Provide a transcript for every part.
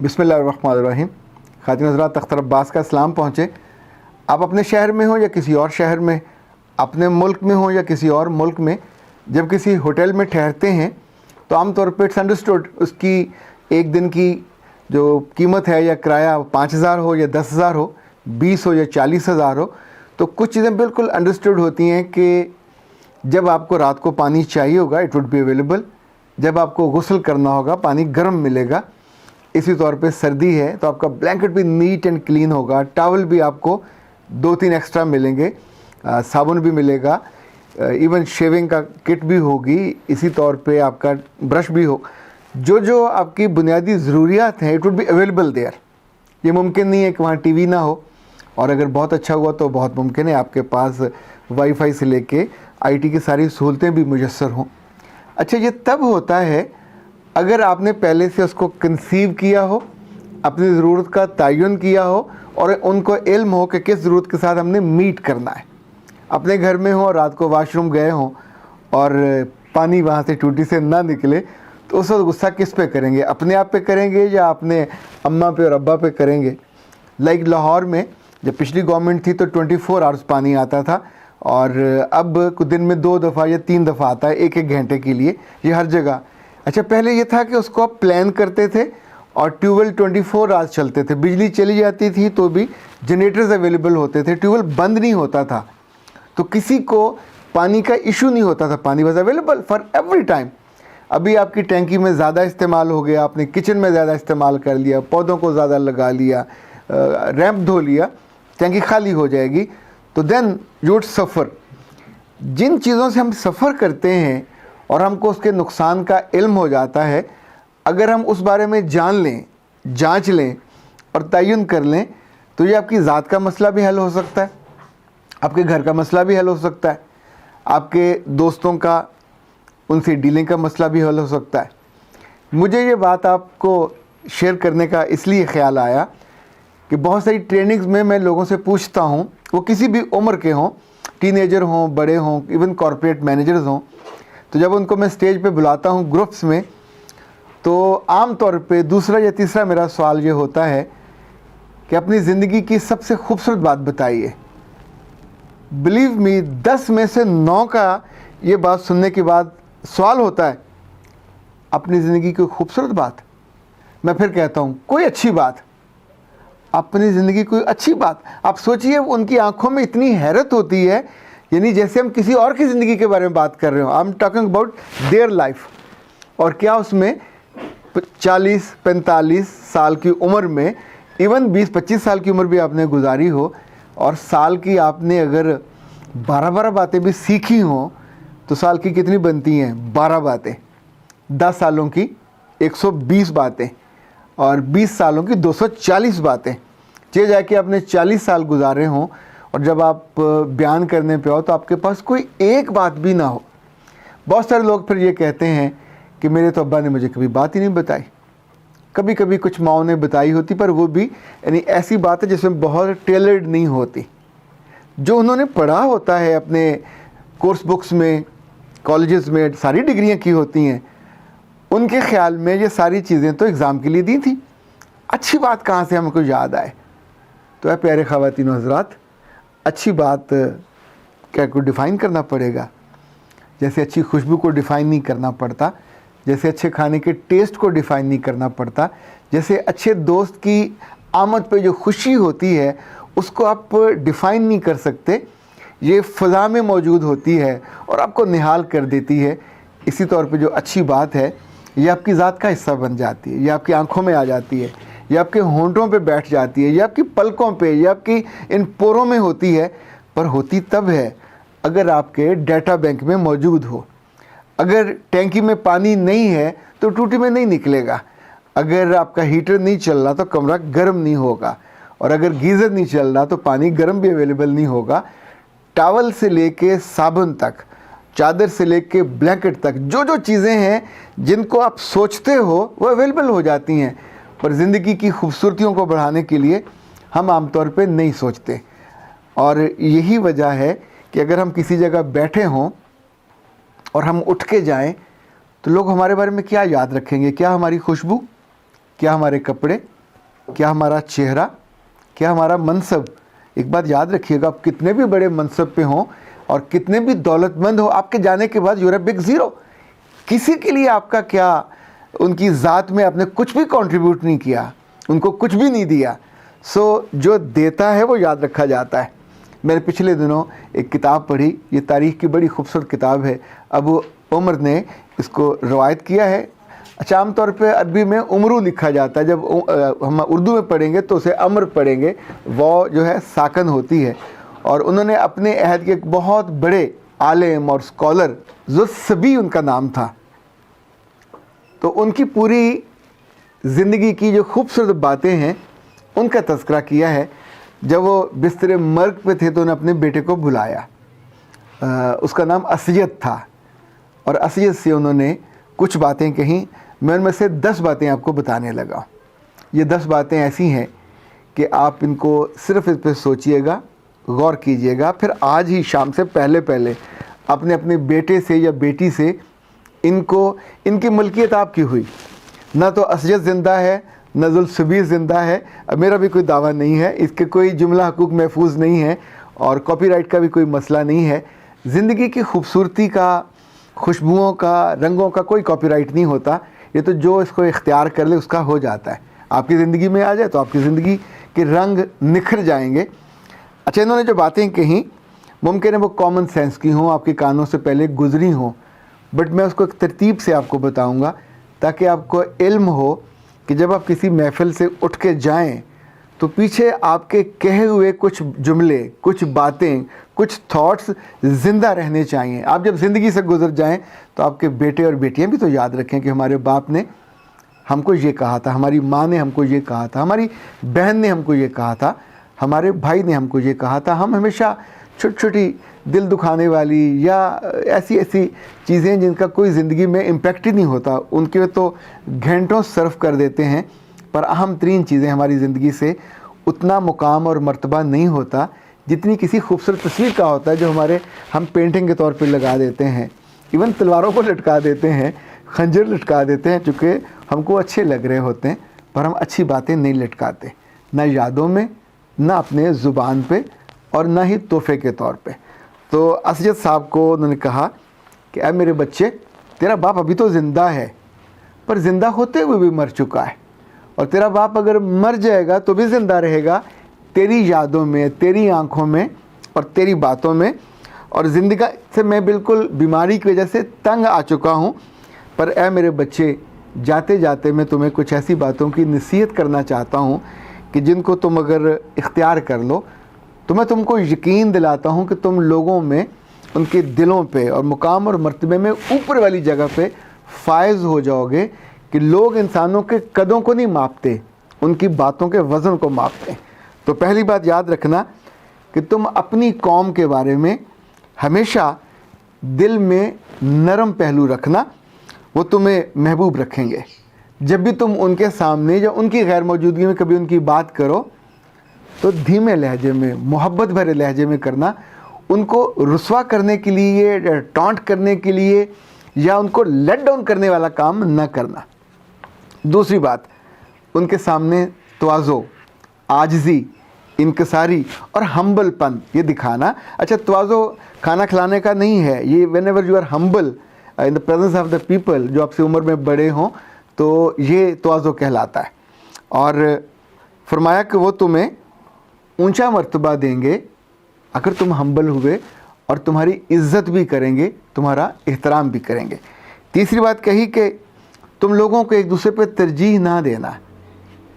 बिस्मिल्लाहिर्रहमानिर्रहीम। ख़ातिन हज़रात, अख्तर अब्बास का इस्लाम पहुँचे। आप अपने शहर में हो या किसी और शहर में, अपने मुल्क में हो या किसी और मुल्क में, जब किसी होटल में ठहरते हैं तो आम तौर पे इट्स अंडरस्टूड उसकी एक दिन की जो कीमत है या किराया 5,000 हो या 10,000 हो, 20 हो या 40,000 हो, तो कुछ चीज़ें बिल्कुल अंडरस्टूड होती हैं कि जब आपको रात को पानी चाहिए होगा इट वुड बी अवेलेबल, जब आपको गुस्ल करना होगा पानी गर्म मिलेगा। इसी तौर पे सर्दी है तो आपका ब्लैंकेट भी नीट एंड क्लीन होगा, टॉवल भी आपको 2-3 एक्स्ट्रा मिलेंगे, साबुन भी मिलेगा, इवन शेविंग का किट भी होगी, इसी तौर पे आपका ब्रश भी हो। जो आपकी बुनियादी ज़रूरियात हैं it would be available there. ये मुमकिन नहीं है कि वहाँ टीवी ना हो, और अगर बहुत अच्छा हुआ तो बहुत मुमकिन है आपके पास वाईफाई से लेके आईटी की सारी सहूलतें भी मुयस्सर हों। अच्छा, ये तब होता है अगर आपने पहले से उसको कंसीव किया हो, अपनी ज़रूरत का तयन किया हो और उनको इल्म हो कि किस ज़रूरत के साथ हमने मीट करना है। अपने घर में हो और रात को वाशरूम गए हों और पानी वहाँ से टूटी से ना निकले, तो उस वक्त गुस्सा किस पे करेंगे? अपने आप पे करेंगे या अपने अम्मा पे और अब्बा पे करेंगे? लाइक लाहौर में जब पिछली गवर्नमेंट थी तो 24 आवर्स पानी आता था, और अब कुछ दिन में 2 दफ़ा या 3 दफ़ा आता है, 1-1 घंटे के लिए, ये हर जगह। अच्छा, पहले ये था कि उसको आप प्लान करते थे और ट्यूबवेल 24 आवर्स चलते थे, बिजली चली जाती थी तो भी जनरेटर्स अवेलेबल होते थे, ट्यूबवेल बंद नहीं होता था, तो किसी को पानी का इशू नहीं होता था, पानी was available for every time. अभी आपकी टैंकी में ज़्यादा इस्तेमाल हो गया, आपने किचन में ज़्यादा इस्तेमाल कर लिया, पौधों को ज़्यादा लगा लिया, रैंप धो लिया, टैंकी खाली हो जाएगी, तो देन यू वुड सफ़र। जिन चीज़ों से हम सफ़र करते हैं और हमको उसके नुकसान का इल्म हो जाता है, अगर हम उस बारे में जान लें, जांच लें और तयन कर लें, तो ये आपकी ज़ात का मसला भी हल हो सकता है, आपके घर का मसला भी हल हो सकता है, आपके दोस्तों का उनसे डीलिंग का मसला भी हल हो सकता है। मुझे ये बात आपको शेयर करने का इसलिए ख़्याल आया कि बहुत सारी ट्रेनिंग्स में मैं लोगों से पूछता हूँ, वो किसी भी उम्र के हों, टीनेजर हों, बड़े हों, इवन कॉर्पोरेट मैनेजर्स हों, तो जब उनको मैं स्टेज पे बुलाता हूँ ग्रुप्स में, तो आम तौर पे दूसरा या तीसरा मेरा सवाल ये होता है कि अपनी ज़िंदगी की सबसे खूबसूरत बात बताइए। बिलीव मी, 10 में से 9 का ये बात सुनने के बाद सवाल होता है अपनी ज़िंदगी की खूबसूरत बात। मैं फिर कहता हूँ कोई अच्छी बात, अपनी ज़िंदगी कोई अच्छी बात। आप सोचिए, उनकी आंखों में इतनी हैरत होती है, यानी जैसे हम किसी और की ज़िंदगी के बारे में बात कर रहे हो। I am talking about their life. और क्या उसमें 40-45 साल की उम्र में, इवन 20-25 साल की उम्र भी आपने गुजारी हो, और साल की आपने अगर 12 बातें भी सीखी हों, तो साल की कितनी बनती हैं? 12 बातें। 10 सालों की 120 बातें, और 20 सालों की 240 बातें। जे जाके आपने 40 साल गुजारे हों और जब आप बयान करने पे आओ तो आपके पास कोई एक बात भी ना हो। बहुत सारे लोग फिर ये कहते हैं कि मेरे तो अब्बा ने मुझे कभी बात ही नहीं बताई। कभी कभी कुछ माओ ने बताई होती, पर वो भी यानी ऐसी बात है जिसमें बहुत टेलर्ड नहीं होती। जो उन्होंने पढ़ा होता है अपने कोर्स बुक्स में, कॉलेजेस में, सारी डिग्रियां की होती हैं, उनके ख्याल में ये सारी चीज़ें तो एग्ज़ाम के लिए दी थी। अच्छी बात कहाँ से हमको याद आए? तो है प्यारे ख़वातीन हज़रात, अच्छी बात क्या को डिफ़ाइन करना पड़ेगा। जैसे अच्छी खुशबू को डिफ़ाइन नहीं करना पड़ता, जैसे अच्छे खाने के टेस्ट को डिफ़ाइन नहीं करना पड़ता, जैसे अच्छे दोस्त की आमद पे जो खुशी होती है उसको आप डिफ़ाइन नहीं कर सकते। ये फ़ज़ा में मौजूद होती है और आपको निहाल कर देती है। इसी तौर पे जो अच्छी बात है ये आपकी ज़ात का हिस्सा बन जाती है, ये आपकी आंखों में आ जाती है, ये आपके होंठों पे बैठ जाती है, ये आपकी पलकों पे, ये आपकी इन पोरों में होती है। पर होती तब है अगर आपके डाटा बैंक में मौजूद हो। अगर टैंकी में पानी नहीं है तो टूटी में नहीं निकलेगा। अगर आपका हीटर नहीं चल रहा तो कमरा गर्म नहीं होगा, और अगर गीज़र नहीं चल रहा तो पानी गर्म भी अवेलेबल नहीं होगा। टॉवल से लेके साबुन तक, चादर से लेके ब्लैंकेट तक, जो जो चीज़ें हैं जिनको आप सोचते हो वो अवेलेबल हो जाती हैं। पर ज़िंदगी की खूबसूरतियों को बढ़ाने के लिए हम आमतौर पे नहीं सोचते, और यही वजह है कि अगर हम किसी जगह बैठे हों और हम उठ के जाएं तो लोग हमारे बारे में क्या याद रखेंगे? क्या हमारी खुशबू, क्या हमारे कपड़े, क्या हमारा चेहरा, क्या हमारा मनसब। एक बात याद रखिएगा, आप कितने भी बड़े मनसब पे हों और कितने भी दौलतमंद हो, आपके जाने के बाद you are a big zero. किसी के लिए आपका क्या, उनकी ज़ात में आपने कुछ भी कंट्रीब्यूट नहीं किया, उनको कुछ भी नहीं दिया। सो जो देता है वो याद रखा जाता है। मैंने पिछले दिनों एक किताब पढ़ी, ये तारीख़ की बड़ी खूबसूरत किताब है, अबू उमर ने इसको रवायत किया है। अच्छा, आम तौर पे अरबी में उमरू लिखा जाता है, जब हम उर्दू में पढ़ेंगे तो उसे अमर पढ़ेंगे, वो जो है साकन होती है। और उन्होंने अपने अहद के एक बहुत बड़े आलिम और स्कॉलर, ज़ुस्सबी उनका नाम था, तो उनकी पूरी ज़िंदगी की जो खूबसूरत बातें हैं उनका तज़किरा किया है। जब वो बिस्तर मर्ग पे थे तो उन्होंने अपने बेटे को बुलाया, उसका नाम असयद था, और असयद से उन्होंने कुछ बातें कहीं। मैं उनमें से 10 बातें आपको बताने लगा। ये 10 बातें ऐसी हैं कि आप इनको सिर्फ इस पर सोचिएगा, गौर कीजिएगा, फिर आज ही शाम से पहले पहले अपने अपने बेटे से या बेटी से इनको, इनकी मलकियत आपकी हुई। ना तो असयद ज़िंदा है, न ज़ुल्सबी ज़िंदा है, अब मेरा भी कोई दावा नहीं है, इसके कोई जुमला हकूक़ महफूज नहीं है और कॉपीराइट का भी कोई मसला नहीं है। ज़िंदगी की खूबसूरती का, खुशबुओं का, रंगों का कोई कॉपीराइट नहीं होता। ये तो जो इसको इख्तियार कर ले उसका हो जाता है। आपकी ज़िंदगी में आ जाए तो आपकी ज़िंदगी के रंग निखर जाएंगे। अच्छा, इन्होंने जो बातें कहीं मुमकिन है वो कॉमन सेंस की हों, आपके कानों से पहले गुजरी हों, बट मैं उसको एक तरतीब से आपको बताऊंगा ताकि आपको इल्म हो कि जब आप किसी महफ़िल से उठ के जाएं तो पीछे आपके कहे हुए कुछ जुमले, कुछ बातें, कुछ थॉट्स ज़िंदा रहने चाहिए। आप जब ज़िंदगी से गुजर जाएं तो आपके बेटे और बेटियां भी तो याद रखें कि हमारे बाप ने हमको ये कहा था, हमारी माँ ने हमको ये कहा था, हमारी बहन ने हमको ये कहा था, हमारे भाई ने हमको ये कहा था। हम हमेशा छोटी छोटी दिल दुखाने वाली या ऐसी ऐसी चीज़ें जिनका कोई ज़िंदगी में इम्पेक्ट ही नहीं होता, उनके तो घंटों सर्व कर देते हैं, पर अहम तरीन चीज़ें हमारी ज़िंदगी से उतना मुकाम और मर्तबा नहीं होता जितनी किसी खूबसूरत तस्वीर का होता है जो हम पेंटिंग के तौर पे लगा देते हैं। इवन तलवारों को लटका देते हैं, खंजर लटका देते हैं, चूँकि हमको अच्छे लग रहे होते हैं, पर हम अच्छी बातें नहीं लटकाते, ना यादों में, ना अपने ज़ुबान पे, और ना ही तोहफे के तौर पे। तो असयद साहब को उन्होंने कहा कि ऐ मेरे बच्चे, तेरा बाप अभी तो ज़िंदा है, पर ज़िंदा होते हुए भी मर चुका है, और तेरा बाप अगर मर जाएगा तो भी ज़िंदा रहेगा तेरी यादों में, तेरी आँखों में और तेरी बातों में। और ज़िंदगी से मैं बिल्कुल बीमारी की वजह से तंग आ चुका हूँ, पर ऐ मेरे बच्चे, जाते जाते मैं तुम्हें कुछ ऐसी बातों की नसीहत करना चाहता हूँ कि जिनको तुम अगर इख्तियार कर लो तो मैं तुमको यकीन दिलाता हूँ कि तुम लोगों में, उनके दिलों पे और मुकाम और मर्तबे में ऊपर वाली जगह पे फायज़ हो जाओगे कि लोग इंसानों के कदों को नहीं मापते, उनकी बातों के वज़न को मापते हैं। तो पहली बात याद रखना कि तुम अपनी कौम के बारे में हमेशा दिल में नरम पहलू रखना, वो तुम्हें महबूब रखेंगे। जब भी तुम उनके सामने या उनकी गैर मौजूदगी में कभी उनकी बात करो तो धीमे लहजे में, मोहब्बत भरे लहजे में करना। उनको रुस्वा करने के लिए, टॉन्ट करने के लिए या उनको लेट डाउन करने वाला काम न करना। दूसरी बात, उनके सामने तवाज़ो, आजिज़ी, इनकसारी और हम्बलपन ये दिखाना। अच्छा, तवाज़ो खाना खिलाने का नहीं है, ये whenever you are humble in the presence of the people, जो आपसे उम्र में बड़े हों, तो ये तवाज़ो कहलाता है। और फरमाया कि वो तुम्हें ऊंचा मर्तबा देंगे अगर तुम हम्बल हुए, और तुम्हारी इज़्ज़त भी करेंगे, तुम्हारा एहतराम भी करेंगे। तीसरी बात कही कि तुम लोगों को एक दूसरे पर तरजीह ना देना,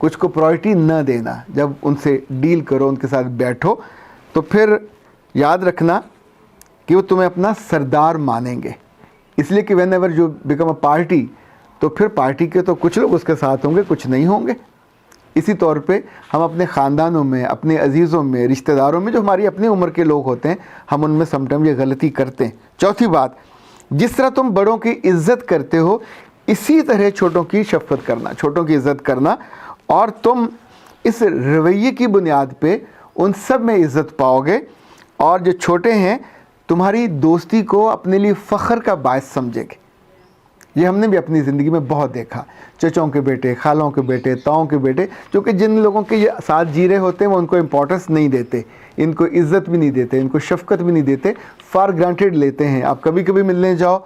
कुछ को प्रायोरिटी ना देना। जब उनसे डील करो, उनके साथ बैठो, तो फिर याद रखना कि वो तुम्हें अपना सरदार मानेंगे, इसलिए कि when ever you become a party, तो फिर पार्टी के तो कुछ लोग उसके साथ होंगे, कुछ नहीं होंगे। इसी तौर पे हम अपने ख़ानदानों में, अपने अजीज़ों में, रिश्तेदारों में जो हमारी अपनी उम्र के लोग होते हैं, हम उनमें समटाइम ये गलती करते हैं। चौथी बात, जिस तरह तुम बड़ों की इज़्ज़त करते हो, इसी तरह छोटों की शफ़क़त करना, छोटों की इज़्ज़त करना, और तुम इस रवैये की बुनियाद पे उन सब में इज़्ज़त पाओगे। और जो छोटे हैं तुम्हारी दोस्ती को अपने लिए फ़ख्र का बायस समझेंगे। یہ ہم نے بھی اپنی زندگی میں بہت دیکھا، چچوں کے بیٹے، خالوں کے بیٹے، تاؤں کے بیٹے، جو کہ جن لوگوں کے یہ ساتھ جی رہے ہوتے ہیں وہ ان کو امپورٹنس نہیں دیتے، ان کو عزت بھی نہیں دیتے، ان کو شفقت بھی نہیں دیتے، فار گرانٹیڈ لیتے ہیں۔ آپ کبھی کبھی ملنے جاؤ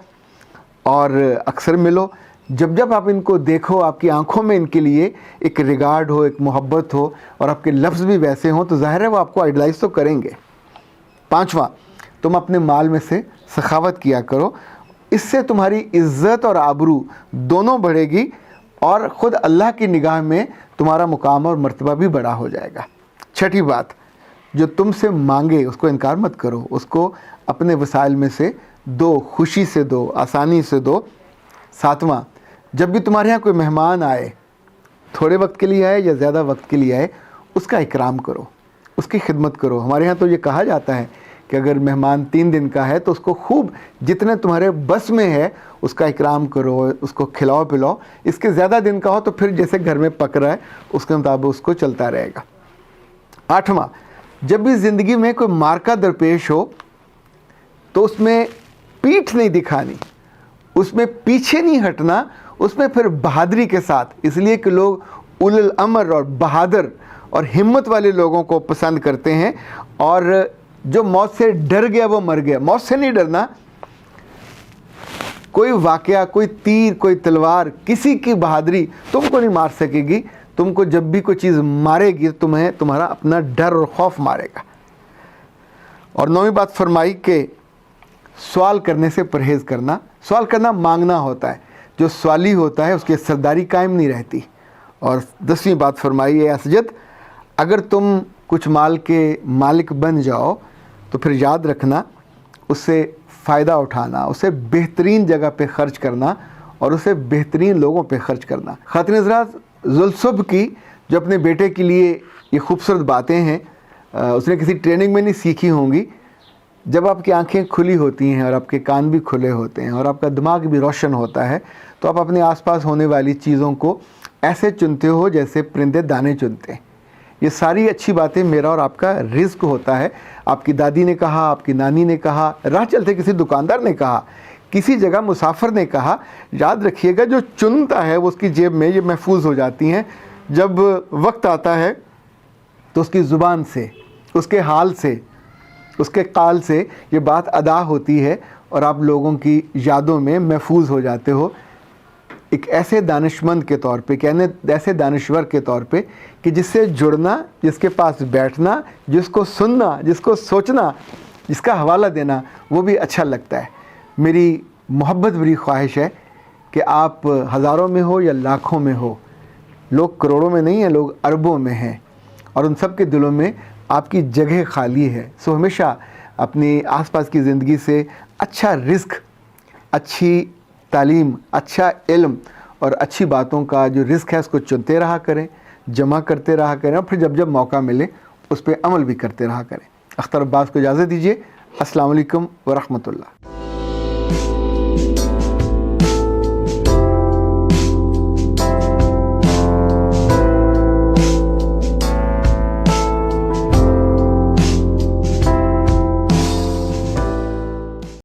اور اکثر ملو، جب جب آپ ان کو دیکھو، آپ کی آنکھوں میں ان کے لیے ایک ریگارڈ ہو، ایک محبت ہو، اور آپ کے لفظ بھی ویسے ہوں، تو ظاہر ہے وہ آپ کو آئیڈلائز تو کریں گے۔ پانچواں، تم اپنے مال میں سے سخاوت کیا کرو، اس سے تمہاری عزت اور آبرو دونوں بڑھے گی، اور خود اللہ کی نگاہ میں تمہارا مقام اور مرتبہ بھی بڑا ہو جائے گا۔ چھٹی بات، جو تم سے مانگے اس کو انکار مت کرو، اس کو اپنے وسائل میں سے دو، خوشی سے دو، آسانی سے دو۔ ساتواں، جب بھی تمہارے یہاں کوئی مہمان آئے، تھوڑے وقت کے لیے آئے یا زیادہ وقت کے لیے آئے، اس کا اکرام کرو، اس کی خدمت کرو۔ ہمارے یہاں تو یہ کہا جاتا ہے کہ اگر مہمان 3 دن کا ہے تو اس کو خوب جتنے تمہارے بس میں ہے اس کا اکرام کرو، اس کو کھلاؤ پلاؤ۔ اس کے زیادہ دن کا ہو تو پھر جیسے گھر میں پک رہا ہے اس کے مطابق اس کو چلتا رہے گا۔ آٹھواں، جب بھی زندگی میں کوئی معرکہ درپیش ہو تو اس میں پیٹھ نہیں دکھانی، اس میں پیچھے نہیں ہٹنا، اس میں پھر بہادری کے ساتھ، اس لیے کہ لوگ اول الامر اور بہادر اور ہمت والے لوگوں کو پسند کرتے ہیں، اور جو موت سے ڈر گیا وہ مر گیا۔ موت سے نہیں ڈرنا، کوئی واقعہ، کوئی تیر، کوئی تلوار، کسی کی بہادری تم کو نہیں مار سکے گی۔ تم کو جب بھی کوئی چیز مارے گی تمہیں تمہارا اپنا ڈر اور خوف مارے گا۔ اور 9ویں بات فرمائی کہ سوال کرنے سے پرہیز کرنا۔ سوال کرنا مانگنا ہوتا ہے، جو سوالی ہوتا ہے اس کی سرداری قائم نہیں رہتی۔ اور 10ویں بات فرمائی ہے اسجد، اگر تم کچھ مال کے مالک بن جاؤ تو پھر یاد رکھنا اس سے فائدہ اٹھانا، اسے بہترین جگہ پہ خرچ کرنا اور اسے بہترین لوگوں پہ خرچ کرنا۔ خواتین حضرات، ذوالصبح کی جو اپنے بیٹے کے لیے یہ خوبصورت باتیں ہیں، اس نے کسی ٹریننگ میں نہیں سیکھی ہوں گی۔ جب آپ کی آنکھیں کھلی ہوتی ہیں اور آپ کے کان بھی کھلے ہوتے ہیں اور آپ کا دماغ بھی روشن ہوتا ہے، تو آپ اپنے آس پاس ہونے والی چیزوں کو ایسے چنتے ہو جیسے پرندے دانے چنتے ہیں۔ یہ ساری اچھی باتیں میرا اور آپ کا رزق ہوتا ہے۔ آپ کی دادی نے کہا، آپ کی نانی نے کہا، راہ چلتے کسی دکاندار نے کہا، کسی جگہ مسافر نے کہا، یاد رکھیے گا جو چنتا ہے وہ اس کی جیب میں یہ محفوظ ہو جاتی ہیں۔ جب وقت آتا ہے تو اس کی زبان سے، اس کے حال سے، اس کے قال سے یہ بات ادا ہوتی ہے اور آپ لوگوں کی یادوں میں محفوظ ہو جاتے ہو، ایک ایسے دانشمند کے طور پہ، کہنے ایسے دانشور کے طور پہ کہ جس سے جڑنا، جس کے پاس بیٹھنا، جس کو سننا، جس کو سوچنا، جس کا حوالہ دینا وہ بھی اچھا لگتا ہے۔ میری محبت بری خواہش ہے کہ آپ ہزاروں میں ہو یا لاکھوں میں ہو، لوگ کروڑوں میں نہیں ہیں، لوگ اربوں میں ہیں، اور ان سب کے دلوں میں آپ کی جگہ خالی ہے۔ سو ہمیشہ اپنی آس پاس کی زندگی سے اچھا رزق، اچھی تعلیم، اچھا علم اور اچھی باتوں کا جو رزق ہے اس کو چنتے رہا کریں، جمع کرتے رہا کریں، اور پھر جب جب موقع ملے اس پہ عمل بھی کرتے رہا کریں۔ اختر عباس کو اجازت دیجیے۔ السلام علیکم ورحمۃ اللہ۔